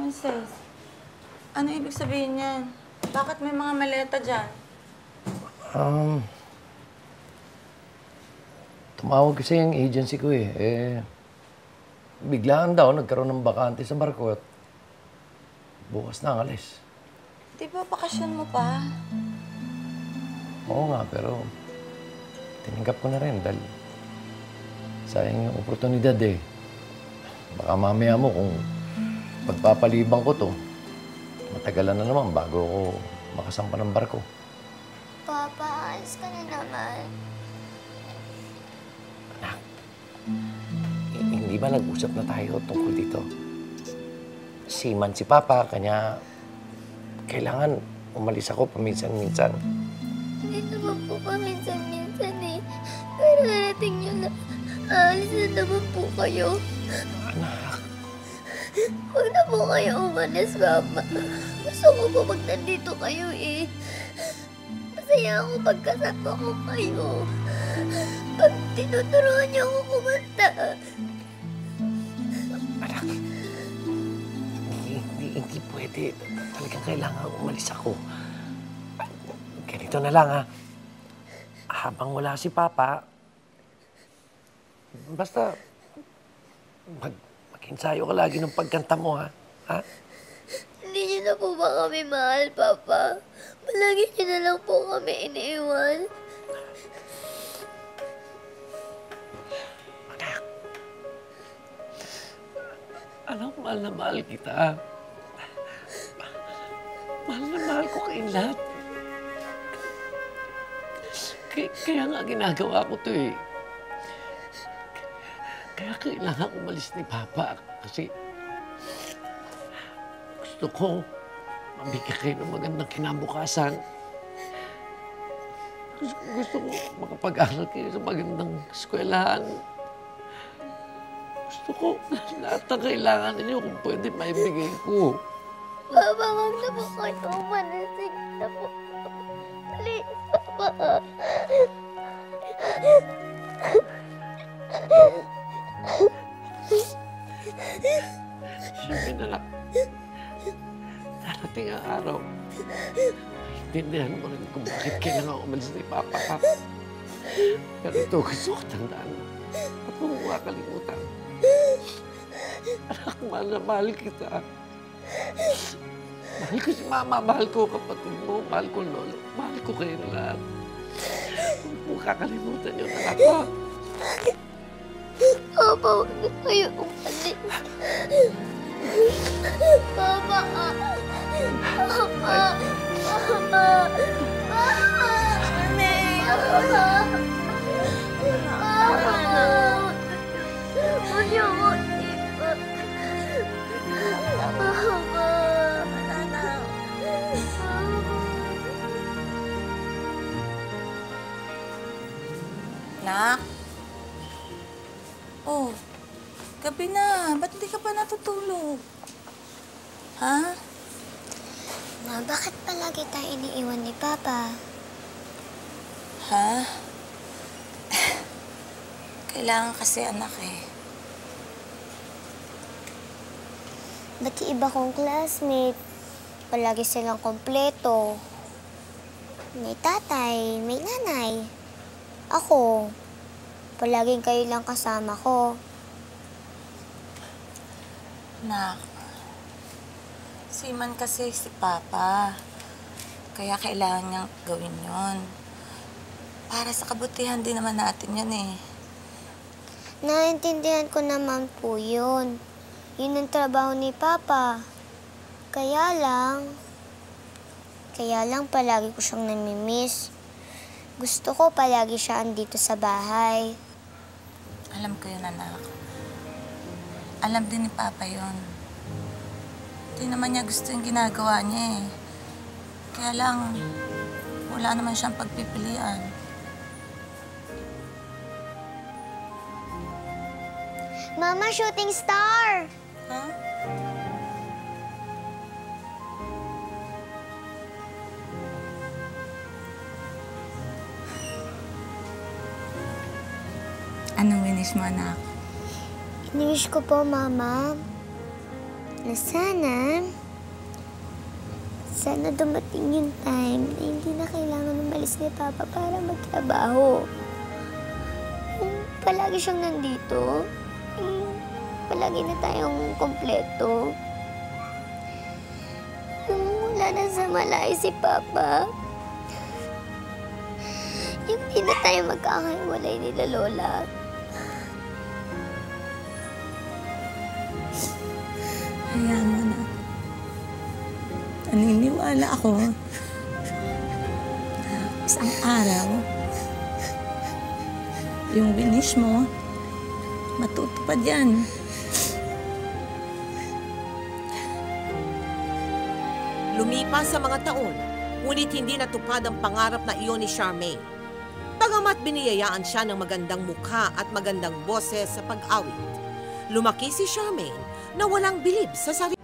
Moises, ano ibig sabihin yan? Bakit may mga maleta dyan? Tumawag kasi yung agency ko biglaan daw nagkaroon ng bakante sa barko at bukas na ang alis. Di ba bakasyon mo pa? Oo nga, pero tinanggap ko na rin dahil sayang yung oportunidad eh. Baka mamaya mo kung pagpapalibang ko to, matagalan na naman bago ako makasampa ng barko. Papa, alis ka na naman. Anak, hindi ba nag-usap na tayo tungkol dito? Seaman si Papa, kanya kailangan umalis ako paminsan-minsan. Hindi naman po paminsan-minsan eh. Pero narating nyo na aalis na naman po kayo. Anak. Huwag na po kayo umalis, Mama. Gusto ko po pag nandito kayo eh. Masaya ako pagkasama ko kayo. Pag tinuturuan niyo ako kumanta. Anak, hindi pwede. Talagang kailangan umalis ako. Ganito na lang, ha. Habang wala si Papa, basta mag-ensayo ka lagi ng pagkanta mo, ha? Ha? Hindi niyo na po ba kami mahal, Papa? Palagi niyo na lang po kami iniiwan. Anak, alam, mahal na mahal kita. Mahal na mahal ko kayong lahat. Kaya nga ginagawa ko to eh. Kaya kailangan umalis ni Papa kasi gusto ko mabigyan kayo ng magandang kinabukasan. Gusto ko makapag-aral kayo sa magandang eskwelahan. Gusto ko lahat ng kailangan ninyo kung pwede maibigay ko. Papa, huwag na po kayo umalis. Sige na po. Please, Papa. Siyempre, anak. Darating ang araw. Maintindihan mo rin kung bakit kailangan umalis ni Papa. Pero ito, gusto ko tandaan. At huwag mo kakalimutan. Anak, mahal na mahal kita. Mahal ko si Mama, mahal ko kapatid mo, mahal ko lolo, mahal ko kayo lahat. Huwag mo kakalimutan yun, anak ko. Papa, huwag na kayo umalis. Papa! Papa! Papa! Papa! Papa! Papa! Huwag niyo ako iwan. Papa! Nak? Oh, gabi na. Ba't hindi ka pa natutulog? Ha? Ma, bakit palagi tayo iniiwan ni Papa? Ha? Kailangan kasi anak eh. Ba't yung iba kong classmate, palagi silang kompleto? May tatay, may nanay. Ako, palaging kayo lang kasama ko. Nak, seaman kasi si Papa. Kaya kailangan niyang gawin yon. Para sa kabutihan din naman natin yun eh. Naintindihan ko naman po yun. Yun ang trabaho ni Papa. Kaya lang palagi ko siyang namimiss. Gusto ko palagi siya andito sa bahay. Alam ko yun, anak. Alam din ni Papa yun. Hindi naman niya gusto yung ginagawa niya eh. Kaya lang, wala naman siyang pagpipilian. Mama, shooting star! Ha? Anong wish mo, anak? Iniwish ko po, Mama, na sana dumating yung time na hindi na kailangan umalis ni Papa para magtrabaho. Yung palagi siyang nandito, yung palagi na tayong kompleto. Yung wala na sa malay si Papa. Yung di na tayo magkakahiwalay nila Lola. Hayaan mo na. Naniniwala ako na isang araw, yung winish mo, matutupad yan. Lumipas sa mga taon, ngunit hindi natupad ang pangarap na iyon ni Charmaine. Bagamat biniyayaan siya ng magandang mukha at magandang boses sa pag-awit, lumaki si Charmaine na walang bilib sa sarili.